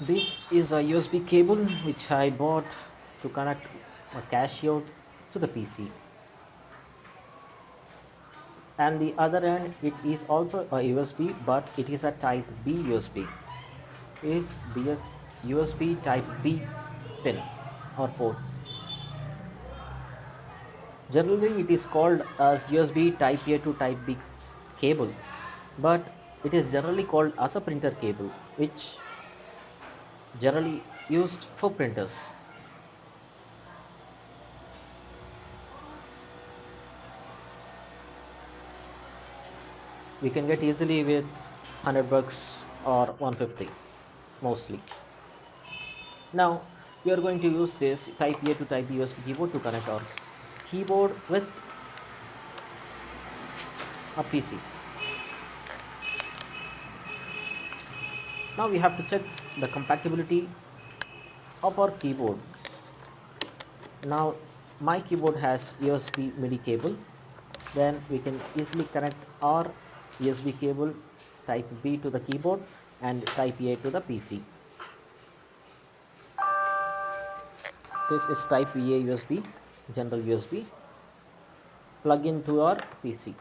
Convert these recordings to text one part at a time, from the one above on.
This is a USB cable which I bought to connect a Casio to the PC. And the other end, it is also a USB, but it is a type B USB. Is BS USB type B pin or port. Generally, it is called as USB type A to type B cable, but it is generally called as a printer cable, which generally used for printers. We can get easily with 100 bucks or 150 mostly. Now we are going to use this type A to type B USB keyboard to connect our keyboard with a PC. Now we have to check the compatibility of our keyboard. Now my keyboard has USB MIDI cable. Then we can easily connect our USB cable type B to the keyboard and type A to the PC. This is type A USB, general USB. Plug into our PC.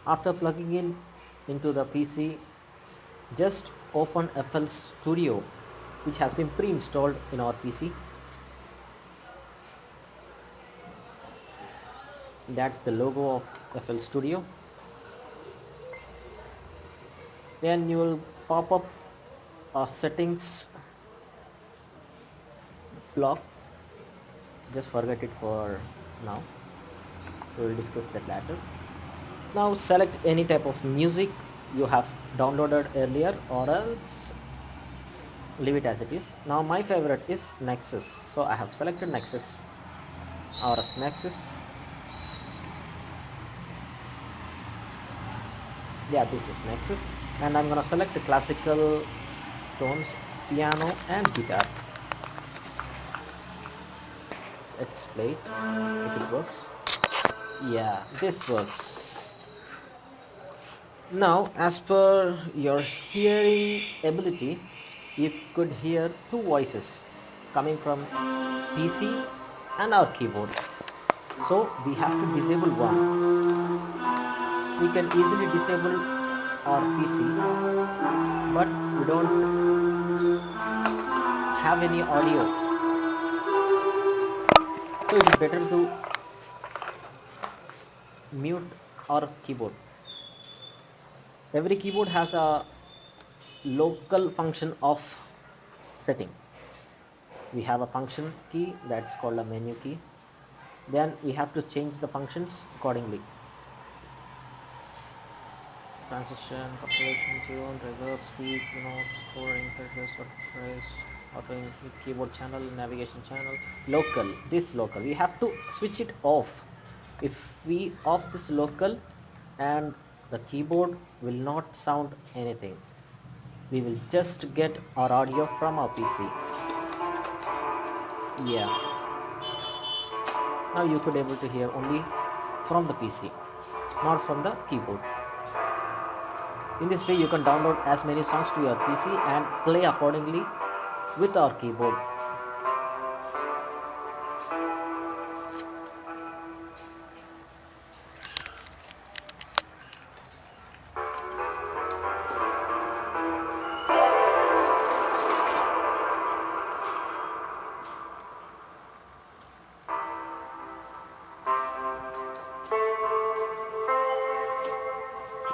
After plugging in into the PC, just open FL Studio, which has been pre-installed in our PC. That's the logo of FL Studio. Then you will pop up a settings block. Just forget it for now. We will discuss that later. Now select any type of music you have downloaded earlier, or else leave it as it is. Now my favorite is Nexus, so I have selected Nexus or Nexus. Yeah, this is Nexus, and I'm gonna select the classical tones, piano and guitar. Let's play it if it works. Yeah, this works. Now, as per your hearing ability, you could hear two voices coming from PC and our keyboard. So we have to disable one. We can easily disable our PC, but we don't have any audio. So it is better to mute our keyboard. Every keyboard has a local function of setting. We have a function key that's called a menu key. Then we have to change the functions accordingly. Transition, population, tune, reverb, speed, notes, scoring, interface, or phrase, auto keyboard channel, navigation channel, local. This local, we have to switch it off. If we off this local, and the keyboard will not sound anything. We will just get our audio from our PC. Yeah, now you could able to hear only from the PC, not from the keyboard. In this way you can download as many songs to your PC and play accordingly with our keyboard.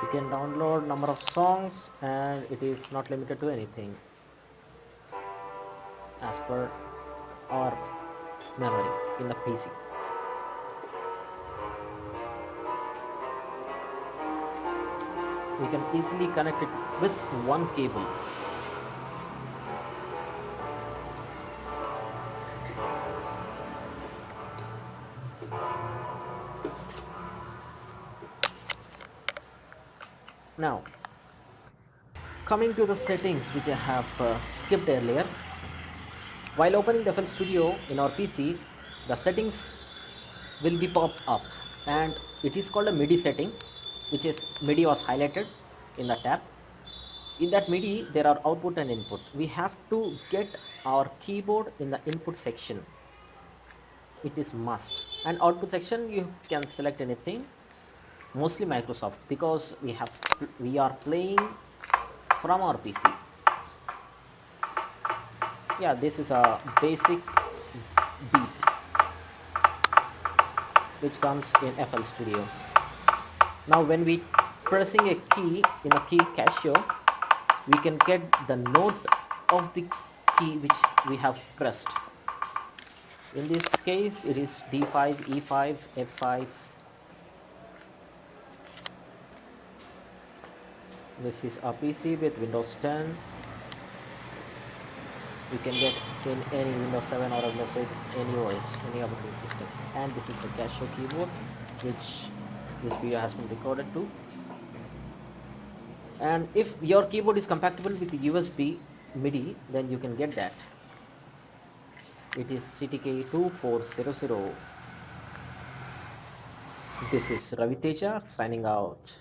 You can download number of songs and it is not limited to anything as per our memory in the PC. We can easily connect it with one cable. Now, coming to the settings which I have skipped earlier. While opening the FL Studio in our PC, the settings will be popped up. and it is called a MIDI setting, which is MIDI was highlighted in the tab. In that MIDI there are output and input. We have to get our keyboard in the input section. It is must. And output section you can select anything, mostly Microsoft, because we are playing from our PC. Yeah, this is a basic beat which comes in FL Studio. Now when we pressing a key in a key Casio, we can get the note of the key which we have pressed. In this case it is D5, E5, F5. This is a PC with Windows 10. You can get in any Windows 7 or Windows 8, any OS, any operating system. And this is the Casio keyboard which this video has been recorded to. And if your keyboard is compatible with the USB MIDI, then you can get that. It is CTK2400. This is Ravi Teja signing out.